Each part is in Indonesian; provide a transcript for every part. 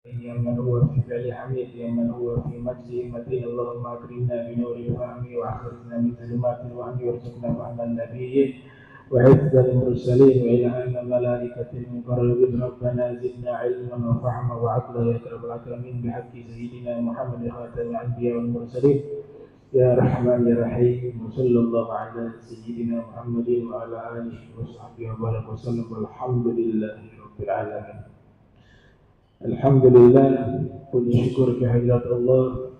يا من هو في فعل حميد يا من هو في مجده متين اللهم اكرمنا بنور الفهم واخرجنا من ظلمات الوهم وارزقنا فهم النبيين وحفظ المرسلين والهام الملائكه المقربين ربنا زدنا علما وفهما وعقلا يا اكرم الاكرمين بحق سيدنا محمد خاتم الانبياء والمرسلين يا رحمن يا رحيم وصلى الله على سيدنا محمد وعلى اله وصحبه وبارك وسلم والحمد لله رب العالمين. Alhamdulillah, puji syukur kehadirat Allah.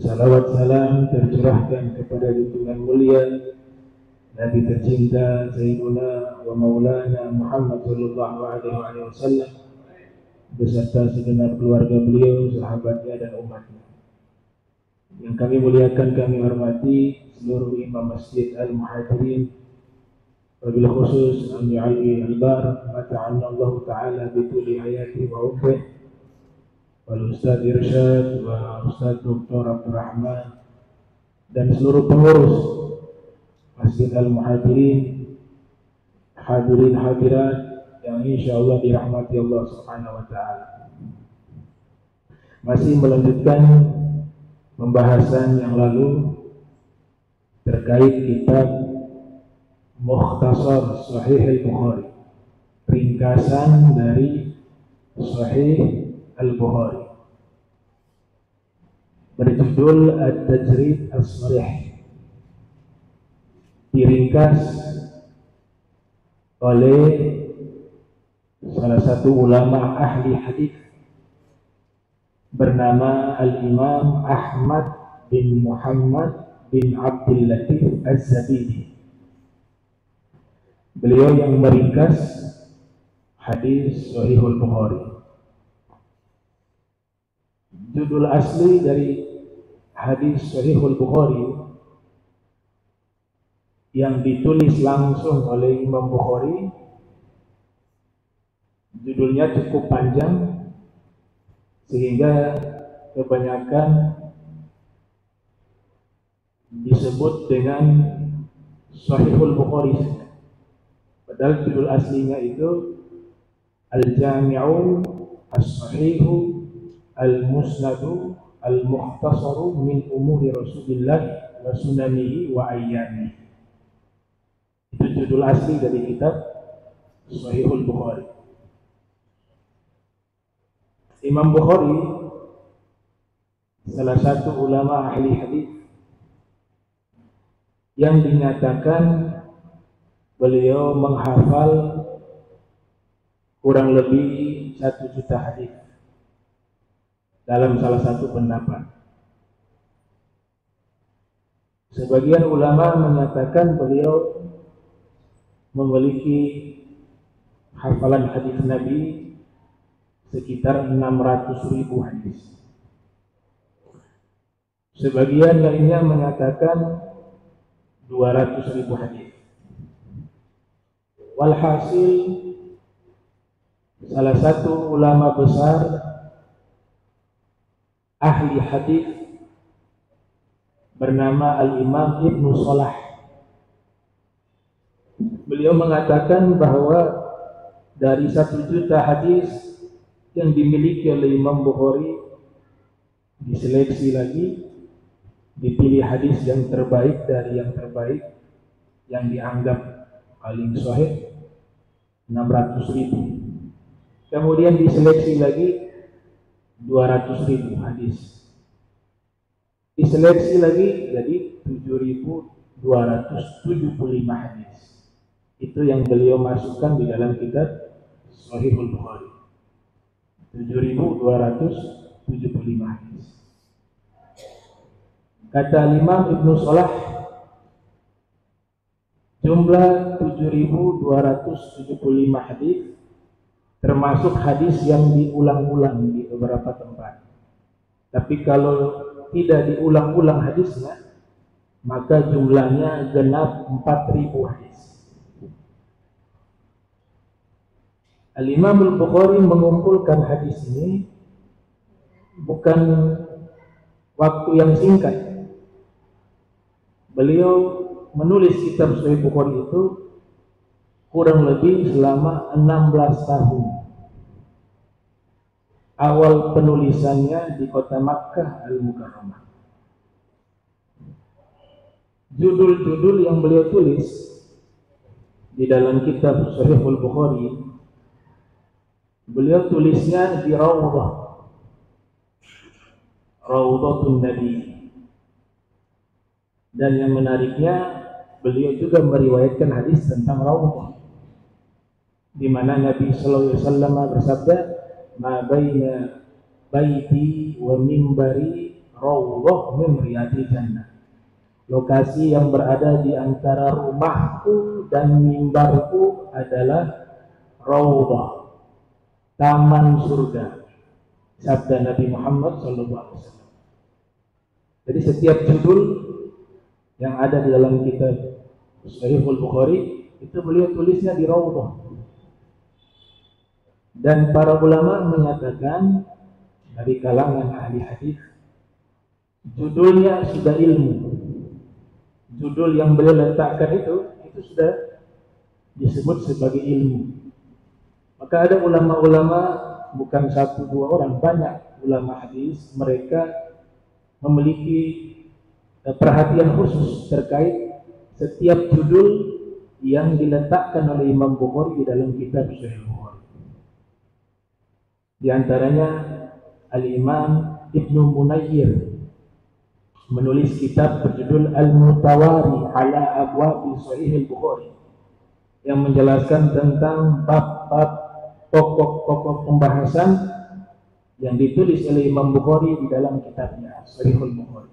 Salawat salam tercurahkan kepada junjungan mulia Nabi tercinta Sayyiduna wa Maulana Muhammad sallallahu alaihi wasallam beserta segenap keluarga beliau, sahabatnya dan umatnya. Yang kami muliakan, kami hormati seluruh imam masjid Al-Muhajirin, wabil khusus Ami Ali Albar, mata'anna Allah Ta'ala bituli hayati wa umrih, wal Ustadz Irsyad wa Ustadz Dr. Abdul Rahman dan seluruh pengurus Masjid Al-Muhajirin, hadirin hadirat yang insya Allah dirahmati Allah Subhanahu wa Ta'ala. Masih melanjutkan pembahasan yang lalu terkait kitab Mukhtasar Sahih Al-Bukhari, ringkasan dari Sahih Al-Bukhari, berjudul At-Tajrid As-Sharih, diringkas oleh salah satu ulama ahli hadis bernama Al-Imam Ahmad bin Muhammad bin Abdul Latif Az-Zabidi. Beliau yang meringkas hadis Sahihul Bukhari. Judul asli dari hadis Sahihul Bukhari yang ditulis langsung oleh Imam Bukhari, judulnya cukup panjang sehingga kebanyakan disebut dengan Sahihul Bukhari. Padahal judul aslinya itu Al-Jami'u As-Sahihu Al-Musnadu Al-Mukhtasaru min Umuri Rasulillah wa Sunanihi wa Ayyamihi. Itu judul asli dari kitab Sahihul Bukhari. Imam Bukhari salah satu ulama ahli hadis yang dinyatakan beliau menghafal kurang lebih 1 juta hadis dalam salah satu pendapat. Sebagian ulama menyatakan beliau memiliki hafalan hadis Nabi sekitar 600.000 hadis. Sebagian lainnya menyatakan 200.000 hadis. Walhasil salah satu ulama besar ahli hadis bernama Al-Imam Ibnu Salah, beliau mengatakan bahwa dari 1 juta hadis yang dimiliki oleh Imam Bukhari diseleksi lagi, dipilih hadis yang terbaik dari yang terbaik yang dianggap paling sahih 600.000. Kemudian diseleksi lagi 200.000 hadis. Diseleksi lagi jadi 7.275 hadis. Itu yang beliau masukkan di dalam kitab Sahihul Bukhari. 7.275 hadis. Kata Imam Ibnu Salah, jumlah 7.275 hadis termasuk hadis yang diulang-ulang di beberapa tempat. Tapi kalau tidak diulang-ulang hadisnya, maka jumlahnya genap 4.000 hadis. Al-Imam Al-Bukhari mengumpulkan hadis ini bukan waktu yang singkat. Beliau menulis kitab Sahih Bukhari itu kurang lebih selama 16 tahun. awal penulisannya di kota Makkah Al-Mukarramah. Judul-judul yang beliau tulis di dalam kitab Sahihul Bukhari, beliau tulisnya di Raudhatun Nabi. Dan yang menariknya, beliau juga meriwayatkan hadis tentang Raudhah, di mana Nabi sallallahu alaihi wasallam bersabda, "Ma baina baiti wa mimbari raudhah min riyadil jannah." Lokasi yang berada di antara rumahku dan mimbarku adalah raudhah, taman surga, sabda Nabi Muhammad SAW. Jadi setiap judul yang ada di dalam kitab Sahihul Bukhari itu beliau tulisnya di raudhah. Dan para ulama menyatakan dari kalangan ahli hadis, judulnya sudah ilmu. Judul yang beliau letakkan itu sudah disebut sebagai ilmu. Maka ada ulama-ulama, bukan satu dua orang, banyak ulama hadis, mereka memiliki perhatian khusus terkait setiap judul yang diletakkan oleh Imam Bukhari di dalam kitab Sahih Bukhari. Di antaranya Al-Imam Ibnu Munayyir menulis kitab berjudul Al-Mutawari ala Abwabi Sahih Bukhari, yang menjelaskan tentang bab-bab pokok-pokok pembahasan yang ditulis oleh Imam Bukhari di dalam kitabnya Sahihul Bukhari.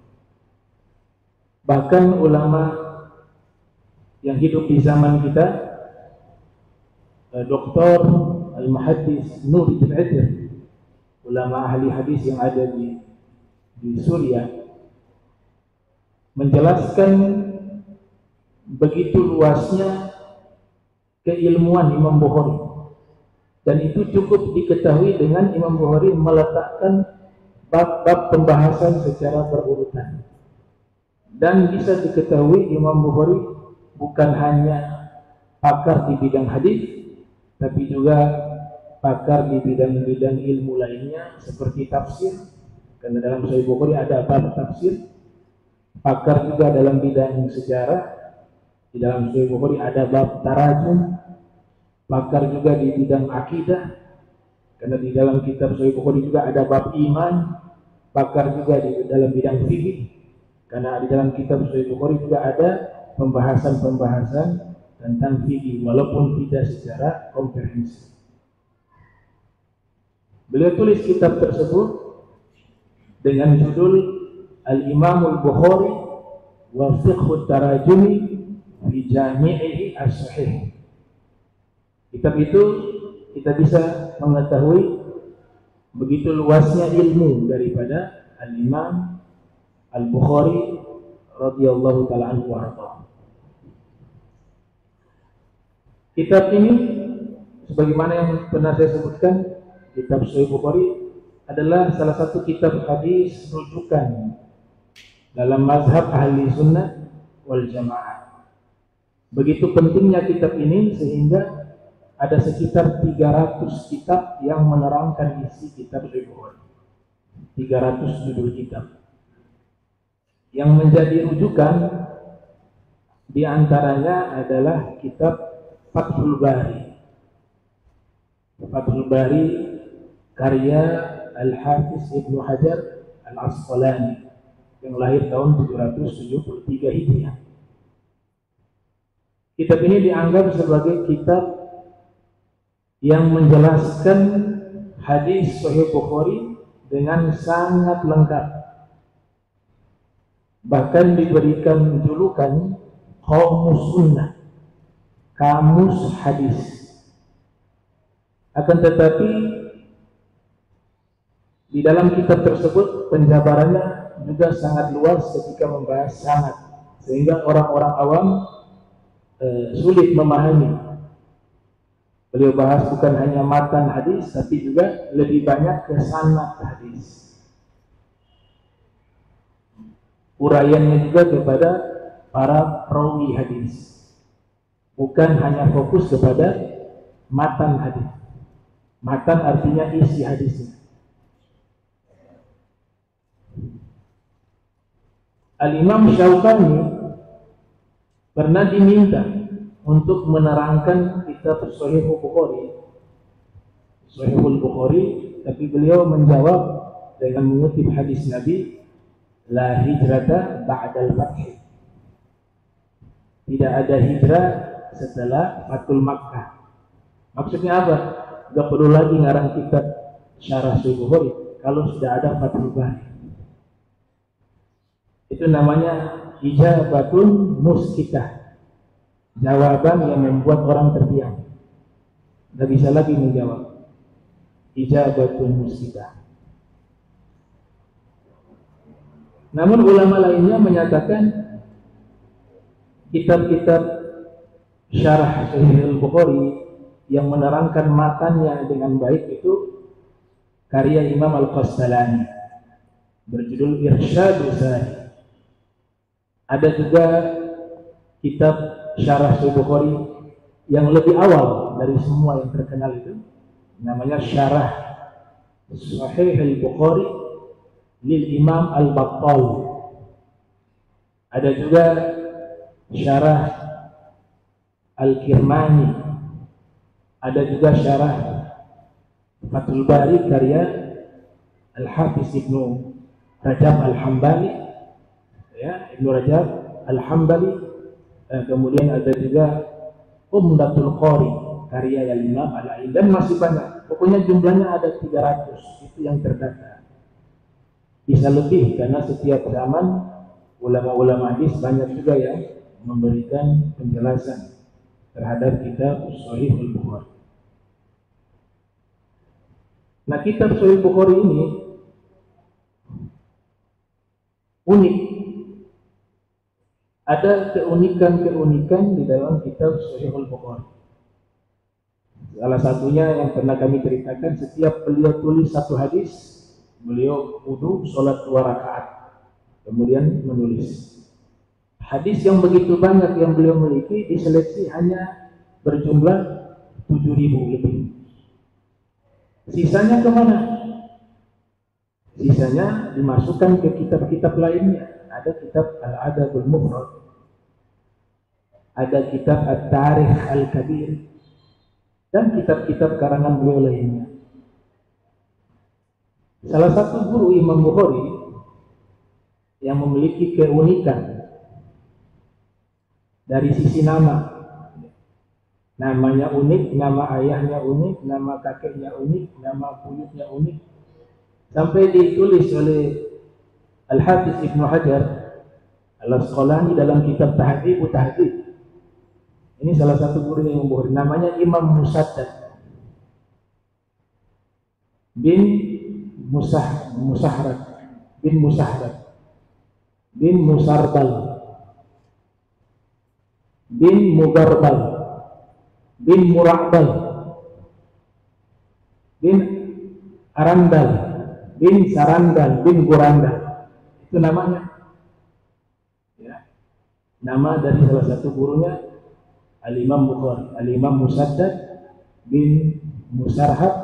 Bahkan ulama yang hidup di zaman kita, Dr. Al-Muhaddis Nur bin Adir, ulama ahli hadis yang ada di Suriah, menjelaskan begitu luasnya keilmuan Imam Bukhari, dan itu cukup diketahui dengan Imam Bukhari meletakkan bab-bab pembahasan secara berurutan. Dan bisa diketahui Imam Bukhari bukan hanya pakar di bidang hadis, tapi juga pakar di bidang-bidang ilmu lainnya seperti tafsir, karena dalam Sahih Bukhari ada bab tafsir. Pakar juga dalam bidang sejarah, di dalam Sahih Bukhari ada bab tarajum. Pakar juga di bidang akidah, karena di dalam kitab Sahih Bukhari juga ada bab iman. Pakar juga di dalam bidang fikih, karena di dalam kitab Sahih Bukhari juga ada pembahasan-pembahasan tentang fikih, walaupun tidak secara komprehensif. Beliau tulis kitab tersebut dengan judul Al-Imamul Bukhari wa Fiqhut Tarajumi fi Jami'ihi As-Sahih. Kitab itu kita bisa mengetahui begitu luasnya ilmu daripada Al-Imam Al-Bukhari radhiyallahu ta'ala anhu wa arda. Kitab ini, sebagaimana yang pernah saya sebutkan, kitab Sahih Bukhari adalah salah satu kitab hadis rujukan dalam mazhab ahli sunnah wal jamaah. Begitu pentingnya kitab ini sehingga ada sekitar 300 kitab yang menerangkan isi kitab Sahih Bukhari. 300 judul kitab. Yang menjadi rujukan di antaranya adalah kitab Fathul Bari. Fathul Bari karya Al-Hafiz Ibnu Hajar Al-Asqalani yang lahir tahun 773 Hijriah. Kitab ini dianggap sebagai kitab yang menjelaskan hadis Sahih Bukhari dengan sangat lengkap. Bahkan diberikan julukan Qamus Sunnah, kamus hadis. Akan tetapi di dalam kitab tersebut penjabarannya juga sangat luas ketika membahas sanad, sehingga orang-orang awam sulit memahami. Beliau bahas bukan hanya matan hadis, tapi juga lebih banyak ke sanad hadis. Uraiannya juga kepada para perawi hadis, bukan hanya fokus kepada matan hadis. Matan artinya isi hadisnya, Al-Imam Syaukani pernah diminta untuk menerangkan kitab Sahih Bukhari, Sahihul Bukhari, tapi beliau menjawab dengan mengutip hadis Nabi, la hijrata ba'dal fath. Tidak ada hijrah setelah Fathul Makkah. Maksudnya apa? Gak perlu lagi ngarang kitab Syarah Sahih Bukhari kalau sudah ada Fathul Bari. Itu namanya ijabatun muskitah, jawaban yang membuat orang terdiam, gak bisa lagi menjawab. Ijabatun muskitah. Namun ulama lainnya menyatakan kitab-kitab Syarah Sahih Bukhari yang menerangkan matanya dengan baik itu karya Imam Al-Qastalani berjudul Irsyadus Sari. Ada juga kitab Syarah Sahih Bukhari yang lebih awal dari semua yang terkenal itu, namanya Syarah Sahih Al-Bukhari lil Imam Al-Battal. Ada juga Syarah Al-Kirmani. Ada juga Syarah Fathul Bari karya Al-Hafiz Ibnu Rajab Al-Hambali, ya, Ibnu Rajab Al-Hambali. Kemudian ada juga Umdatul Qari karya Imam Al-Ain, dan masih banyak. Pokoknya jumlahnya ada 300, itu yang terdata. Bisa lebih karena setiap zaman ulama-ulama hadis banyak juga yang memberikan penjelasan terhadap kitab Sahih Al-Bukhari. Nah, kitab Sahih Bukhari ini unik. Ada keunikan-keunikan di dalam kitab Sahih Al-Bukhari. Salah satunya yang pernah kami ceritakan, setiap beliau tulis satu hadis, beliau wudu, sholat 2 rakaat, kemudian menulis. Hadis yang begitu banyak yang beliau miliki diseleksi hanya berjumlah 7.000 lebih. Sisanya kemana? Sisanya dimasukkan ke kitab-kitab lainnya. Ada kitab Al-Adabul Mufrad, ada kitab At-Tarikh Al-Kabir, dan kitab-kitab karangan beliau lainnya. Salah satu guru Imam Bukhari yang memiliki keunikan dari sisi namanya unik, nama ayahnya unik, nama kakeknya unik, nama buyutnya unik, sampai ditulis oleh Al-Hafiz Ibnu Hajar Al-Asqalani dalam kitab Tahdhibut Tahdhib. Ini salah satu guru yang Bukhari, namanya Imam Musaddad bin Musahrat bin Musarbal bin Mugarbal bin Murabal bin Arandal bin Sarandal bin Gurandal. Itu namanya, ya, nama dari salah satu gurunya Al-Imam Bukhari, Al-Imam Musaddad bin Musarhat,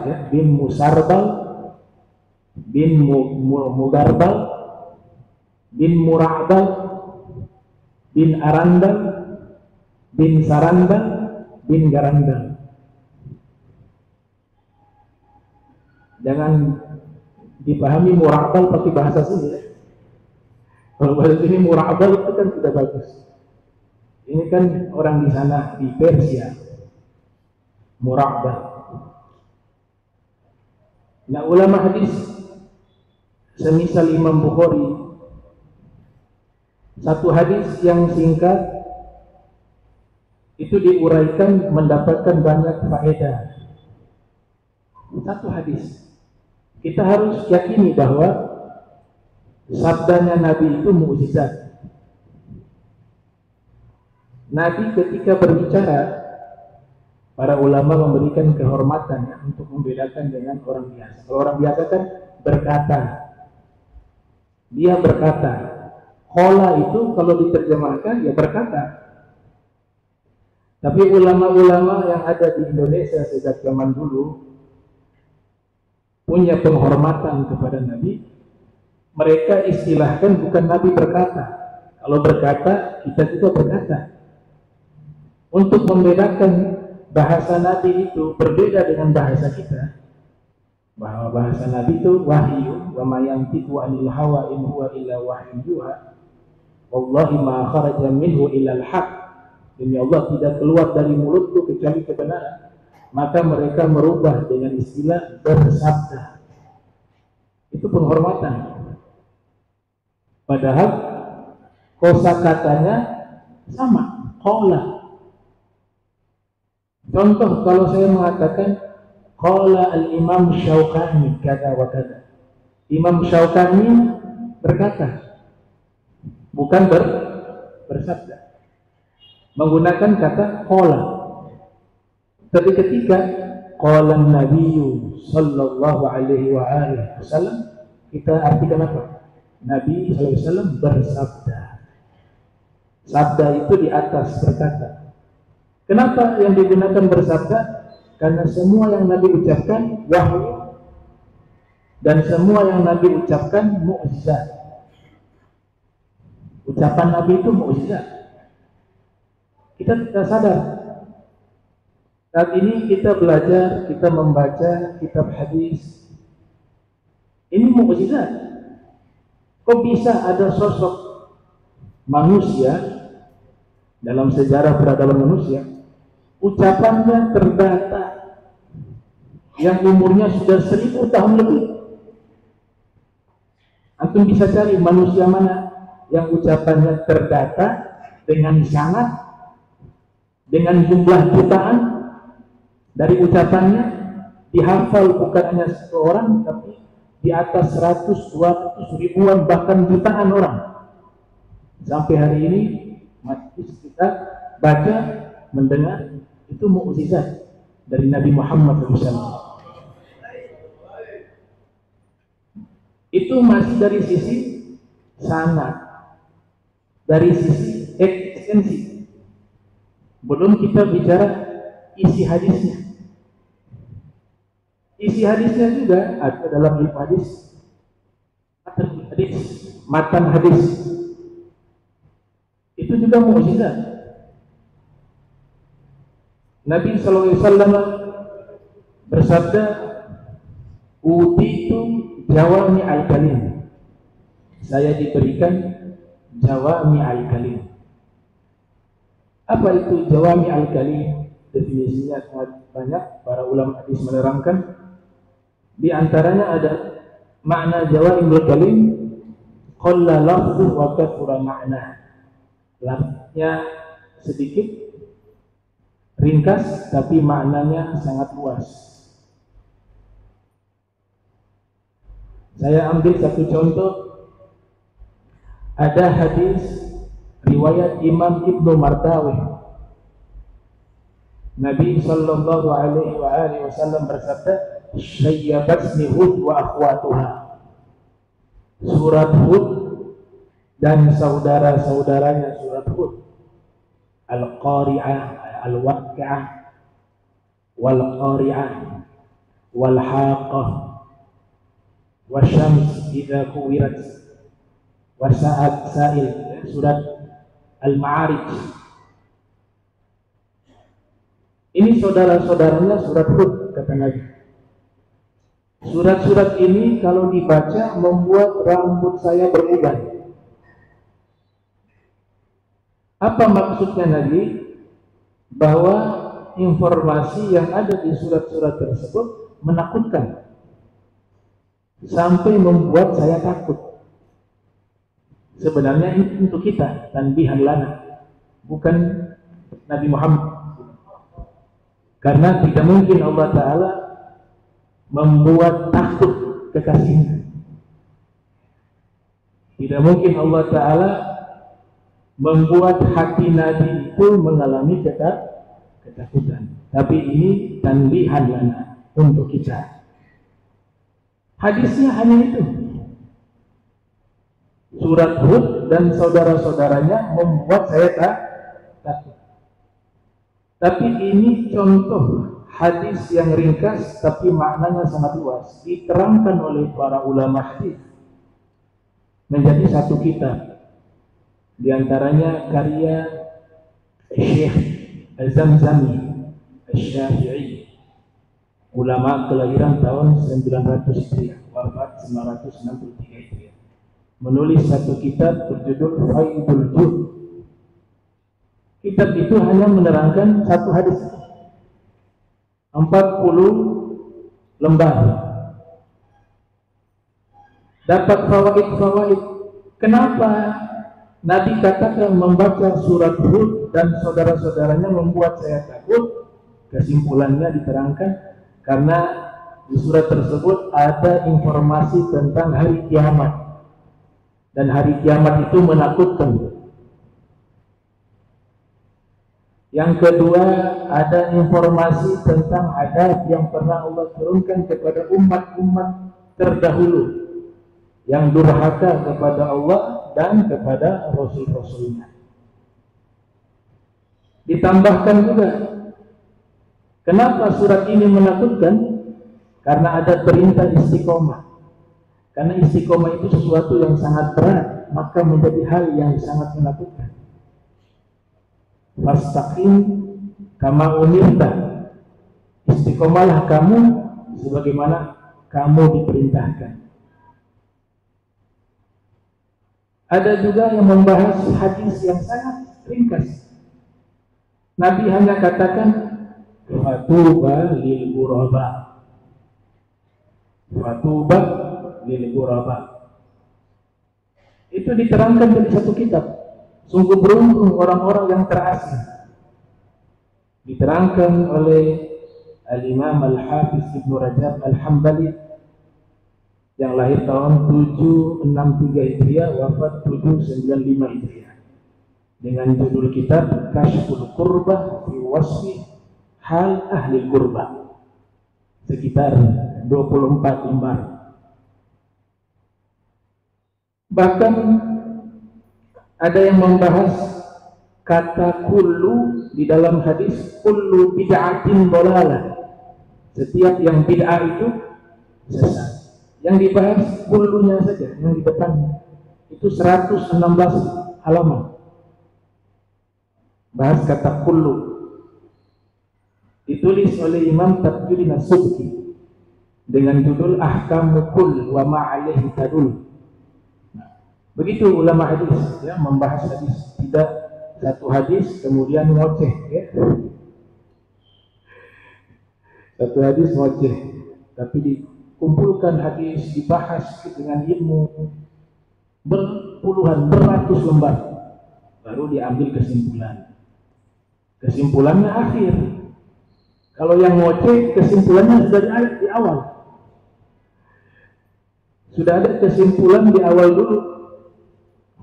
ya, bin Musarbal bin Mugarbal bin Murabal bin Arandal bin Sarandal bin Garandal. Jangan dipahami Murabal pakai bahasa sini, ya. Kalau bahasa sini Murabal itu kan sudah bagus. Ini kan orang di sana, di Persia, Murabal. Nah, ulama hadis semisal Imam Bukhari, satu hadis yang singkat itu diuraikan mendapatkan banyak faedah. Satu hadis, kita harus yakini bahwa sabdanya Nabi itu mukjizat. Nabi ketika berbicara, para ulama memberikan kehormatan untuk membedakan dengan orang biasa. Kalau orang biasa kan berkata, dia berkata. Qala itu kalau diterjemahkan ya berkata. Tapi ulama-ulama yang ada di Indonesia sejak zaman dulu punya penghormatan kepada Nabi. Mereka istilahkan bukan Nabi berkata. Kalau berkata, kita juga berkata. Untuk membedakan bahasa Nabi itu berbeda dengan bahasa kita, bahwa bahasa Nabi itu wahyu, wa ma yantiqu 'anil hawa in huwa illa wahyun yuha, wallahi ma kharaja minhu illa al-haq. Demi Allah, tidak keluar dari mulutku kecuali kebenaran. Maka mereka merubah dengan istilah bersabda. Itu penghormatan. Padahal kosakatanya sama, qala. Contoh, kalau saya mengatakan qala al-Imam Syaukani kata wa kata. Imam Syaukani berkata, bukan bersabda. Menggunakan kata qala. Tapi ketika qala Nabi sallallahu alaihi wasallam, kita artikan apa? Nabi sallallahu alaihi wasallam bersabda. Sabda itu di atas berkata. Kenapa yang digunakan bersabda? Karena semua yang Nabi ucapkan wahyu dan semua yang Nabi ucapkan mukjizat. Ucapan Nabi itu mukjizat. Kita tidak sadar. Saat ini kita belajar, kita membaca kitab hadis. Ini mukjizat. Kok bisa ada sosok manusia dalam sejarah peradaban manusia, ucapannya terdata yang umurnya sudah 1000 tahun lebih. Antum bisa cari manusia mana yang ucapannya terdata dengan sangat, dengan jumlah jutaan dari ucapannya, dihafal bukan hanya satu orang, tapi di atas 100, 200, ribuan, bahkan jutaan orang. Sampai hari ini masih kita baca, mendengar, itu mukjizat dari Nabi Muhammad SAW. Itu masih dari sisi sanad, dari sisi eksistensi. Belum kita bicara isi hadisnya. Isi hadisnya juga ada dalam ilmu hadis, matan hadis. Itu juga mukjizat. Nabi SAW bersabda, utitu jawami al-kalim. Saya diberikan jawami al-kalim. Apa itu jawami al-kalim? Definisinya sangat banyak. Para ulama hadis menerangkan. Di antaranya ada makna jawami al-kalim, qalla lafzuhu wa kathura ma'na. Lafznya sedikit, ringkas, tapi maknanya sangat luas. Saya ambil satu contoh. Ada hadis riwayat Imam Ibnu Mardawih. Nabi sallallahu alaihi wasallam bersabda, "Syayyabatni Hud wa akhwatuha." Surat Hud dan saudara-saudaranya surat Hud. Al-Qari'ah, Al-Waqi'ah, Wal-Qari'ah, Wal-Haqah, Wasyams idza kuwirat, Wasa'at Sa'il, surat Al-Ma'arij. Ini saudara-saudaranya surat Hud, kata Nabi. Surat-surat ini kalau dibaca membuat rambut saya beruban. Apa maksudnya Nabi? Bahwa informasi yang ada di surat-surat tersebut menakutkan sampai membuat saya takut. Sebenarnya ini untuk kita, tanbihan lana, bukan Nabi Muhammad. Karena tidak mungkin Allah Ta'ala membuat takut kekasihnya. Tidak mungkin Allah Ta'ala membuat hati Nabi itu mengalami ketakutan. Tapi ini tanbihan lana untuk kita. Hadisnya hanya itu. Surat Hud dan saudara-saudaranya membuat saya takut. Tapi ini contoh hadis yang ringkas tapi maknanya sangat luas, diterangkan oleh para ulama hadis. menjadi satu kitab. Di antaranya karya Syekh Az-Zamzami Asy-Syafi'i, ulama kelahiran tahun 900 Hijriah, wafat 963 Hijriah, menulis satu kitab berjudul Faidul Jud. Kitab itu hanya menerangkan satu hadis, 40 lembar. Dapat fawaid-fawaid. Kenapa Nabi katakan membaca surat Hud dan saudara-saudaranya membuat saya takut? Kesimpulannya diterangkan karena di surat tersebut ada informasi tentang hari kiamat, dan hari kiamat itu menakutkan. Yang kedua, ada informasi tentang adab yang pernah Allah turunkan kepada umat-umat terdahulu yang durhaka kepada Allah dan kepada Rasul-Rasulnya. Ditambahkan juga, kenapa surat ini menakutkan? Karena ada perintah istiqomah. Karena istiqomah itu sesuatu yang sangat berat, maka menjadi hal yang sangat menakutkan. Fastaqim kama umirta, istiqomahlah kamu sebagaimana kamu diperintahkan. Ada juga yang membahas hadis yang sangat ringkas. Nabi hanya katakan fatuba lil ghuraba, fatuba lil ghuraba. Itu diterangkan dari satu kitab. Sungguh beruntung orang-orang yang terasing. Diterangkan oleh Al-Imam Al-Hafiz Ibnu Rajab Al-Hambali yang lahir tahun 763 Hijriah, wafat 795 Hijriah, dengan judul kitab Kashful Qurbah fi Wasfi Hal Ahli Qurbah, sekitar 24 lembar. Bahkan ada yang membahas kata kullu di dalam hadis, kullu bid'atin dhalalah, setiap yang bid'ah itu sesat. Yang dibahas kullunya saja, yang di depan itu 116 halaman bahas kata kullu, ditulis oleh Imam Taqiyuddin As-Subki dengan judul Ahkamu Kull wa ma'alaihi tadul. Begitu ulama hadis ya, membahas hadis, tidak satu hadis kemudian ngoceh ya. Satu hadis ngoceh, tapi dikumpulkan hadis, dibahas dengan ilmu berpuluhan, beratus lembar, baru diambil kesimpulan. Kesimpulannya akhir. Kalau yang ngoceh, kesimpulannya sudah di awal. Sudah ada kesimpulan di awal dulu,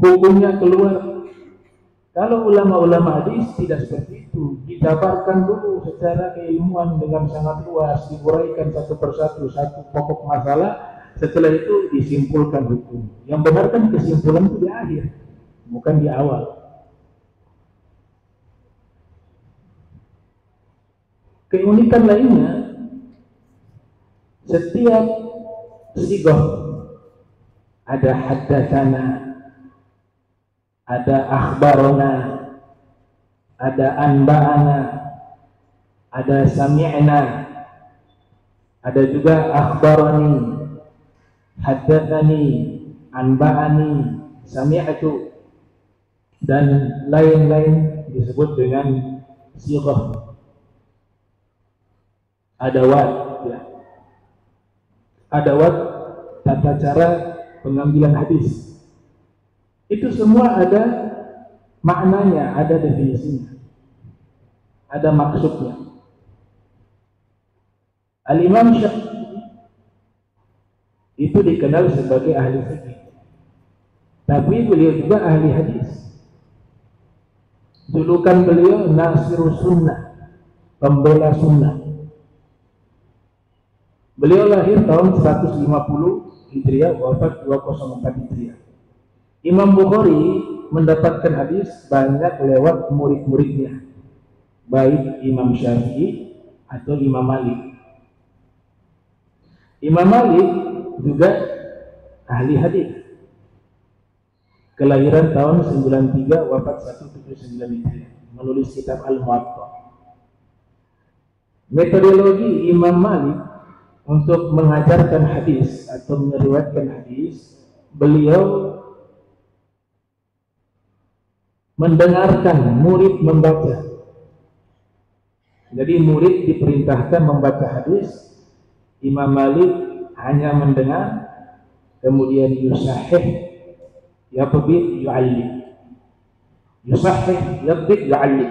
hukumnya keluar. Kalau ulama-ulama hadis tidak seperti itu, dijabarkan dulu secara keilmuan dengan sangat luas, diuraikan satu persatu satu pokok masalah, setelah itu disimpulkan hukum. Yang benar kan kesimpulan itu di akhir, bukan di awal. Keunikan lainnya, setiap sighah ada haddatsana, ada akhbarona, ada anba'ana, ada sami'na, ada juga akhbarani, haddatsani, anba'ani, sami'tu, dan lain-lain disebut dengan sighah. Adawat ya. Adawat tata cara pengambilan hadis. Itu semua ada maknanya, ada definisinya, ada maksudnya. Al-Imam Syafi'i itu dikenal sebagai ahli fikih, tapi beliau juga ahli hadis. Julukan beliau Nasirus Sunnah, pembela sunnah. Beliau lahir tahun 150 Hijriah, wafat 204 Hijriah. Imam Bukhari mendapatkan hadis banyak lewat murid-muridnya, baik Imam Syafi'i atau Imam Malik. Imam Malik juga ahli hadis. kelahiran tahun 93, wafat 179 Hijriah, menulis kitab Al-Muwatta. Metodologi Imam Malik untuk mengajarkan hadis atau meriwayatkan hadis, beliau mendengarkan murid membaca. Jadi murid diperintahkan membaca hadis, Imam Malik hanya mendengar, kemudian yusahih, yabbi, yu'alli. Yusahih, yabbi, yu'alli.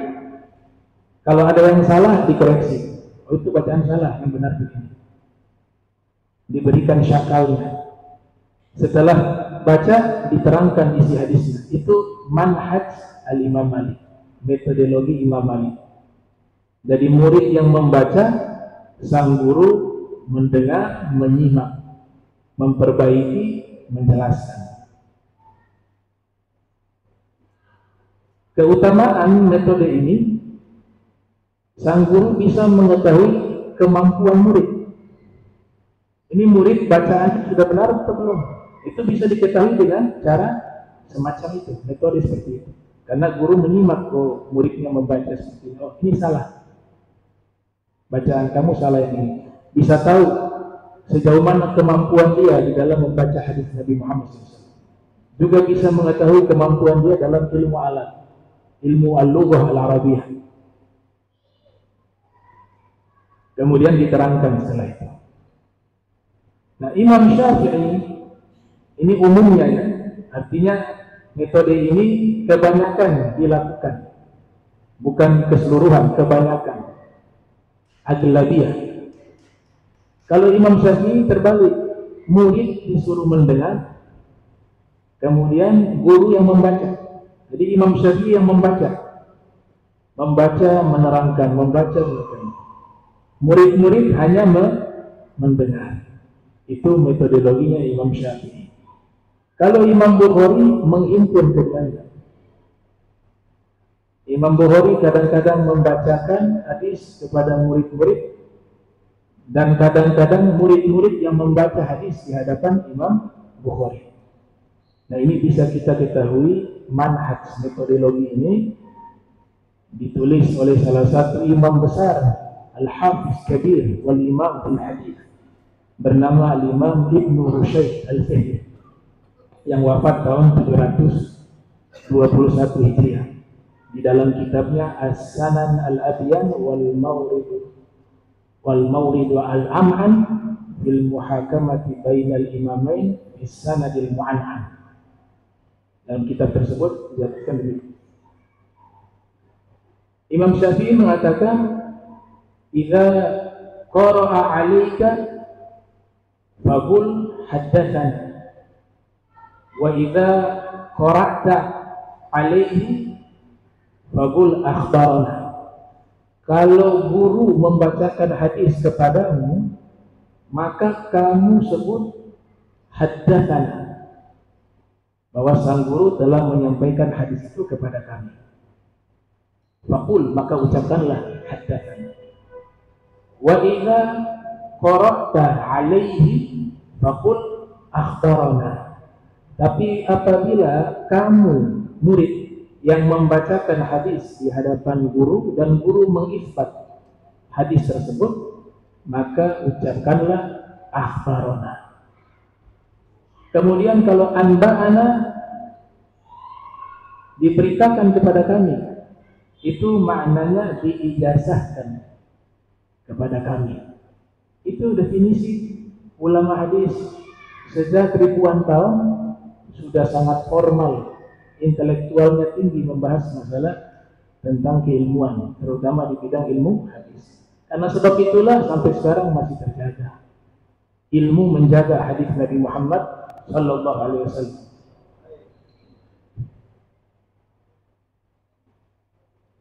Kalau ada yang salah dikoreksi. Oh, itu bacaan salah, yang benar begini. Diberikan syakalnya. Setelah baca diterangkan isi hadisnya. Itu manhaj al-Imam Malik, metodologi Imam Malik. Jadi murid yang membaca, sang guru mendengar, menyimak, memperbaiki, menjelaskan. Keutamaan metode ini, sang guru bisa mengetahui kemampuan murid. Ini murid bacaannya sudah benar atau belum? Itu bisa diketahui dengan cara semacam itu, metode seperti itu. Karena guru menyimak, oh muridnya membaca seperti ini, oh ini salah, bacaan kamu salah yang ini. Bisa tahu sejauh mana kemampuan dia di dalam membaca hadis Nabi Muhammad SAW. Juga bisa mengetahui kemampuan dia dalam ilmu alat, ilmu al-lughah al-arabiyah. Kemudian diterangkan setelah itu. Nah, Imam Syafi'i ini umumnya ya, artinya metode ini kebanyakan dilakukan, bukan keseluruhan, kebanyakan. Aghlabiyah. Kalau Imam Syafi'i terbalik, murid disuruh mendengar, kemudian guru yang membaca. Jadi Imam Syafi'i yang membaca, menerangkan, membaca, menerangkan. Murid-murid hanya mendengar. Itu metodologinya Imam Syafi'i. Kalau Imam Bukhari menghimpun keduanya. Imam Bukhari kadang-kadang membacakan hadis kepada murid-murid, dan kadang-kadang murid-murid yang membaca hadis di hadapan Imam Bukhari. Nah, ini bisa kita ketahui manhaj metodologi ini ditulis oleh salah satu imam besar, Al-Hafiz Kabir wal Imam fil Hadis, bernama Al-Imam Ibnu Rusyaid Al-Fihri, yang wafat tahun 721 Hijriah. Di dalam kitabnya As-Sanan Al-Abyan wal Mawrid Al-Am'an fil Muhakamati Bainal Imamain fis Sanadil Mu'an'an. Dalam kitab tersebut dijelaskan demikian. Imam Syafi'i mengatakan, "Idza qara'a 'alaika faqul haddatsana, wa idza qara'ta 'alaihi faqul akhbarana." Kalau guru membacakan hadis kepadamu, maka kamu sebut haddatsana, bahwa sang guru telah menyampaikan hadis itu kepada kami. Faqul, maka ucapkanlah haddatsana. Wa idza qara'ta 'alaihi faqul akhbarana. Tapi apabila kamu murid yang membacakan hadis di hadapan guru dan guru mengisbat hadis tersebut, maka ucapkanlah akhbarana. Kemudian kalau anba'ana diberitakan kepada kami, itu maknanya diijazahkan kepada kami. Itu definisi ulama hadis sejak ribuan tahun, sudah sangat formal, intelektualnya tinggi, membahas masalah tentang keilmuan, terutama di bidang ilmu hadis. Karena sebab itulah sampai sekarang masih terjaga ilmu menjaga hadis Nabi Muhammad sallallahu alaihi wasallam.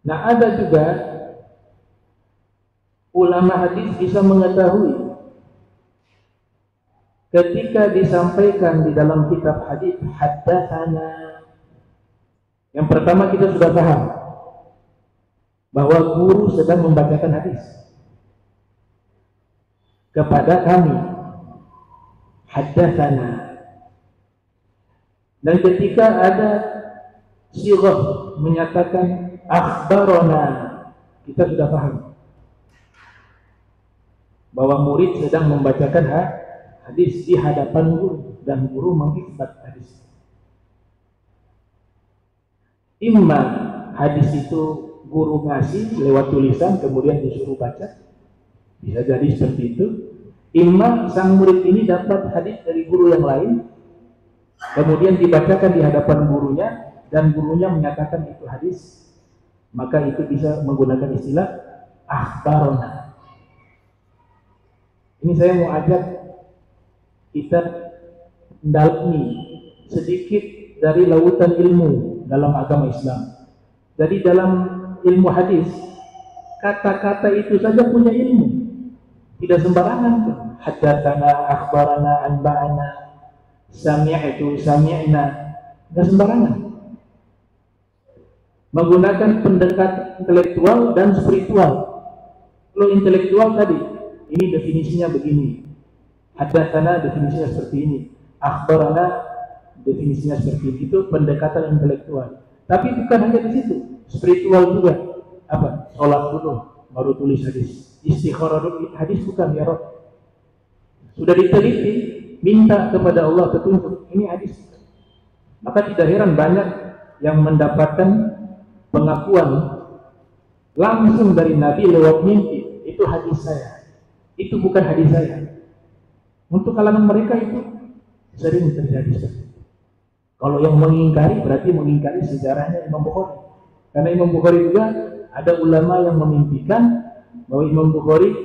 Nah, ada juga ulama hadis bisa mengetahui ketika disampaikan di dalam kitab hadis haddatsana. Yang pertama kita sudah paham bahwa guru sedang membacakan hadis kepada kami. Haddatsana. Dan ketika ada sighah menyatakan akhbarana, kita sudah paham bahwa murid sedang membacakan hadis di hadapan guru dan guru mengisbat hadis. Imma hadis itu guru ngasih lewat tulisan kemudian disuruh baca, bisa jadi seperti itu. Imma sang murid ini dapat hadis dari guru yang lain, kemudian dibacakan di hadapan gurunya dan gurunya menyatakan itu hadis, maka itu bisa menggunakan istilah akhbarona. Ini saya mau ajak kita mendalami sedikit dari lautan ilmu dalam agama Islam. Jadi dalam ilmu hadis, kata-kata itu saja punya ilmu, tidak sembarangan. Haddatsana, akhbarana, anba'ana, sami'tu, sami'na, tidak sembarangan. Menggunakan pendekatan intelektual dan spiritual. Kalau intelektual tadi, ini definisinya begini. Haddatsana definisinya seperti ini. Akhbarana definisinya seperti itu, pendekatan intelektual. Tapi bukan hanya di situ, spiritual juga. Apa? Sholat dulu, baru tulis hadis. Istikharah dulu, hadis bukan ya Rabb. Sudah diteliti, minta kepada Allah petunjuk. Ini hadis. Maka tidak heran banyak yang mendapatkan pengakuan langsung dari Nabi lewat mimpi. Itu hadis saya. Itu bukan hadis saya. Untuk kalangan mereka itu sering terjadi. Kalau yang mengingkari berarti mengingkari sejarahnya Imam Bukhari. Karena Imam Bukhari juga ada ulama yang memimpikan bahwa Imam Bukhari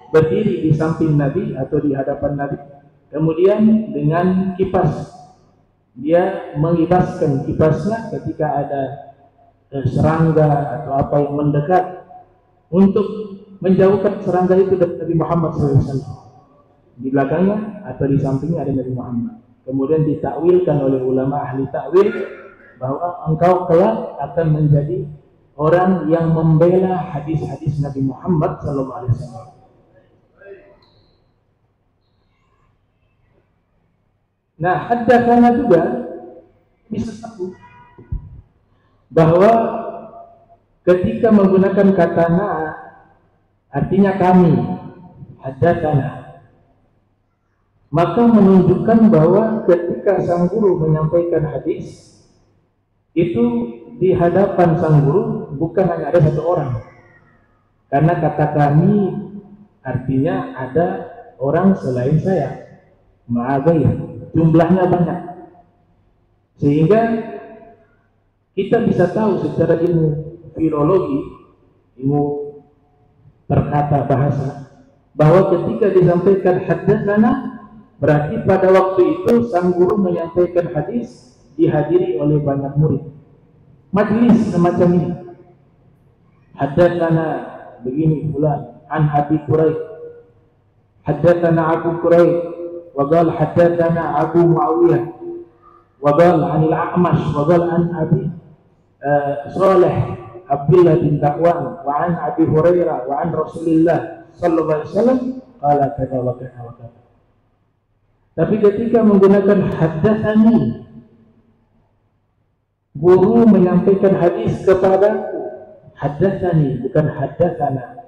berdiri di samping Nabi atau di hadapan Nabi. Kemudian dengan kipas, dia mengibaskan kipasnya ketika ada serangga atau apa yang mendekat untuk menjauhkan serangga itu dari Nabi Muhammad SAW. Di belakangnya atau di sampingnya ada Nabi Muhammad. Kemudian ditakwilkan oleh ulama ahli takwil bahwa engkau kelak akan menjadi orang yang membela hadis-hadis Nabi Muhammad SAW. Nah, haddatsana juga bisa satu bahwa ketika menggunakan kata na artinya kami, haddatsana, maka menunjukkan bahwa ketika sang guru menyampaikan hadis itu di hadapan sang guru bukan hanya ada satu orang, karena kata kami artinya ada orang selain saya, ma'agaya, jumlahnya banyak, sehingga kita bisa tahu secara ilmu filologi, ilmu perkata bahasa, bahwa ketika disampaikan haddatsana berarti pada waktu itu sang guru menyampaikan hadis dihadiri oleh banyak murid. Majlis semacam ini. Haddatsana begini fulan an Abi Quraib. Haddatsana Abu Quraib wa qala haddatsana Abu Muawiyah wa qala an al-A'mash wa qala an Abi Salih Abdullah bin Taqwan wa an Abi Hurairah wa an Rasulillah sallallahu alaihi wasallam qala kadza wa kadza wa kadza. Tapi ketika menggunakan haddatsani, guru menyampaikan hadis kepadaku, haddatsani bukan haddatsana.